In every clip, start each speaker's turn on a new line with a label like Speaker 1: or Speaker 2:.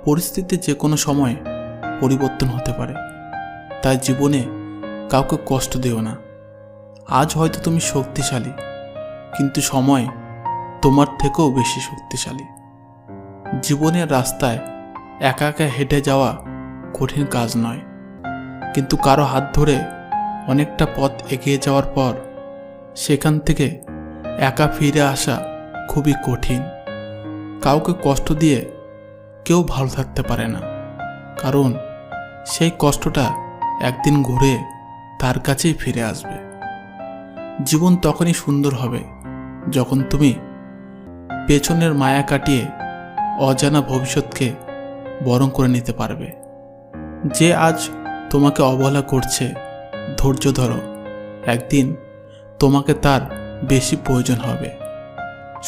Speaker 1: পরিস্থিতি যে কোনো সময় পরিবর্তন হতে পারে, তাই জীবনে কাউকে কষ্ট দিও না। আজ হয়তো তুমি শক্তিশালী, কিন্তু সময় তোমার থেকেও বেশি শক্তিশালী। জীবনের রাস্তায় একা একা হেঁটে যাওয়া কঠিন কাজ নয়, কিন্তু কারো হাত ধরে অনেকটা পথ এগিয়ে যাওয়ার পর সেখান থেকে একা ফিরে আসা খুবই কঠিন। কাউকে কষ্ট দিয়ে কেউ ভালো থাকতে পারে না, কারণ সেই কষ্টটা একদিন ঘুরে তার কাছেই ফিরে আসবে। জীবন তখনই সুন্দর হবে যখন তুমি পেছনের মায়া কাটিয়ে অজানা ভবিষ্যৎকে বরণ করে নিতে পারবে। যে আজ তোমাকে অবহেলা করছে, ধৈর্য ধরো, একদিন তোমাকে তার বেশি প্রয়োজন হবে।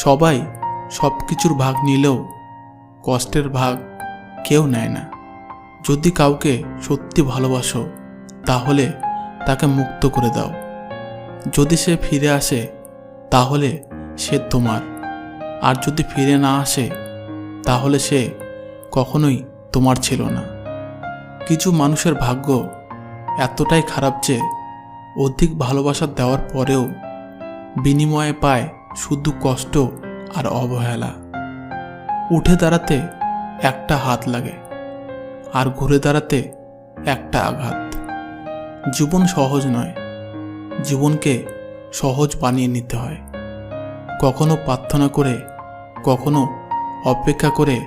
Speaker 1: সবাই সব কিছুর ভাগ নিলেও কষ্টের ভাগ কেউ নেয় না। যদি কাউকে সত্যি ভালোবাসো তাহলে তাকে মুক্ত করে দাও। যদি সে ফিরে আসে তাহলে সে তোমার, আর যদি ফিরে না আসে তাহলে সে কখনোই তোমার ছিল না। কিছু মানুষের ভাগ্য এতটাই খারাপ যে অধিক ভালোবাসা দেওয়ার পরেও বিনিময়ে পায় শুধু কষ্ট আর অবহেলা। উঠে দাঁড়াতে একটা হাত লাগে, আর ঘুরে দাঁড়াতে একটা আঘাত। জীবন সহজ নয়, জীবনকে সহজ বানিয়ে নিতে হয়। কখনো প্রার্থনা করে, কখনো অপেক্ষা করে,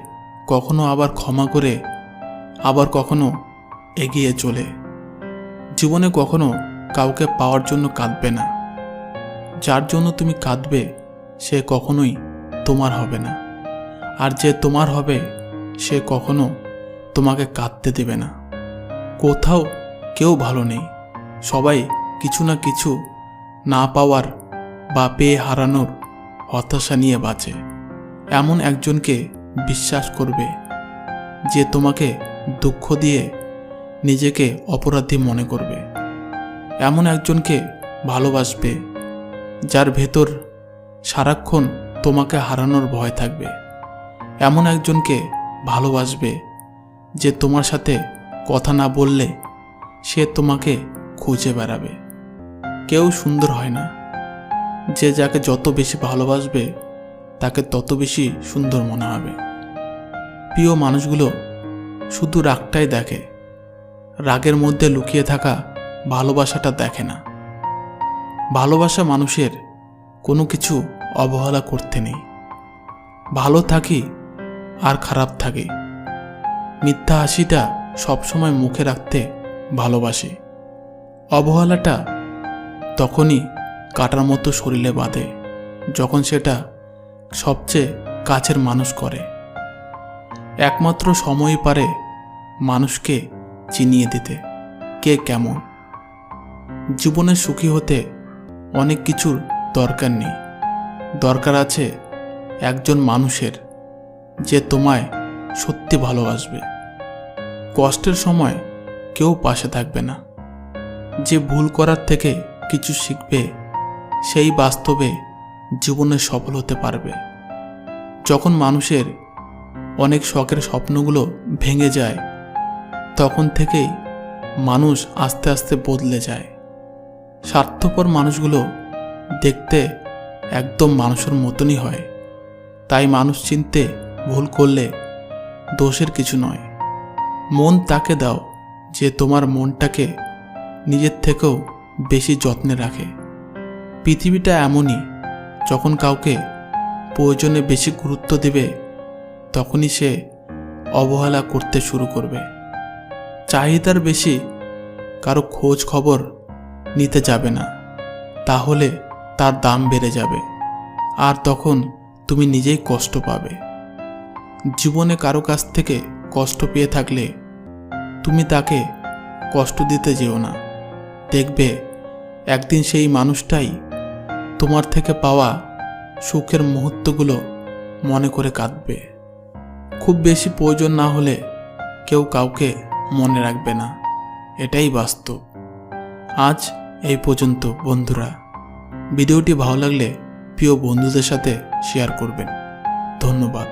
Speaker 1: কখনো আবার ক্ষমা করে, আবার কখনো এগিয়ে চলে। জীবনে কখনো কাউকে পাওয়ার জন্য কাঁদবে না। যার জন্য তুমি কাঁদবে সে কখনোই তোমার হবে না, আর যে তোমার হবে সে কখনো তোমাকে কাঁদতে দেবে না। কোথাও কেউ ভালো নেই, সবাই কিছু না কিছু না পাওয়ার বা পেয়ে হারানোর হতাশা নিয়ে বাঁচে। এমন একজনকে বিশ্বাস করবে যে তোমাকে দুঃখ দিয়ে নিজেকে অপরাধী মনে করবে। এমন একজনকে ভালোবাসবে যার ভেতর সারাক্ষণ তোমাকে হারানোর ভয় থাকবে। এমন একজনকে ভালোবাসবে যে তোমার সাথে কথা না বললে সে তোমাকে খুঁজে বেড়াবে। কেউ সুন্দর হয় না, যে যাকে যত বেশি ভালোবাসবে তাকে তত বেশি সুন্দর মনে হবে। প্রিয় মানুষগুলো শুধু রাগটাই দেখে, রাগের মধ্যে লুকিয়ে থাকা ভালোবাসাটা দেখে না। ভালোবাসা মানুষের কোনো কিছু অবহেলা করতে নেই। ভালো থাকি আর খারাপ থাকি, মিথ্যা হাসিটা সবসময় মুখে রাখতে ভালোবাসি। অবহেলাটা তখনই কাটার মতো শরীরে বাঁধে যখন সেটা সবচেয়ে কাছের মানুষ করে। একমাত্র সময়ই পারে মানুষকে চিনিয়ে দিতে কে কেমন। জীবনে সুখী হতে অনেক কিছুর দরকার নেই, দরকার আছে একজন মানুষের যে তোমায় সত্যি ভালোবাসবে। কষ্টের সময় কেউ পাশে থাকবে না, যে ভুল করার থেকে কিছু শিখবে সেই বাস্তবে জীবনে সফল হতে পারবে। যখন মানুষের অনেক শখের স্বপ্নগুলো ভেঙে যায় তখন থেকেই মানুষ আস্তে আস্তে বদলে যায়। স্বার্থপর মানুষগুলো দেখতে একদম মানুষের মতনই হয়, তাই মানুষ চিনতে ভুল করলে দোষের কিছু নয়। মন তাকে দাও যে তোমার মনটাকে নিজের থেকেও বেশি যত্নে রাখে। পৃথিবীটা এমনই, যখন কাউকে প্রয়োজনে বেশি গুরুত্ব দেবে তখনই সে অবহেলা করতে শুরু করবে। চাহিদার বেশি কারো খোঁজ খবর নিতে যাবে না, তাহলে তার দাম বেড়ে যাবে, আর তখন তুমি নিজেই কষ্ট পাবে। জীবনে কারো কাছ থেকে কষ্ট পেয়ে থাকলে তুমি তাকে কষ্ট দিতে যেও না। দেখবে একদিন সেই মানুষটাই তোমার থেকে পাওয়া সুখের মুহূর্তগুলো মনে করে কাঁদবে। খুব বেশি প্রয়োজন না হলে কেউ কাউকে মনে রাখবে না, এটাই বাস্তব। আজ এই পর্যন্ত বন্ধুরা। ভিডিওটি ভালো লাগলে প্রিয় বন্ধুদের সাথে শেয়ার করবেন। ধন্যবাদ।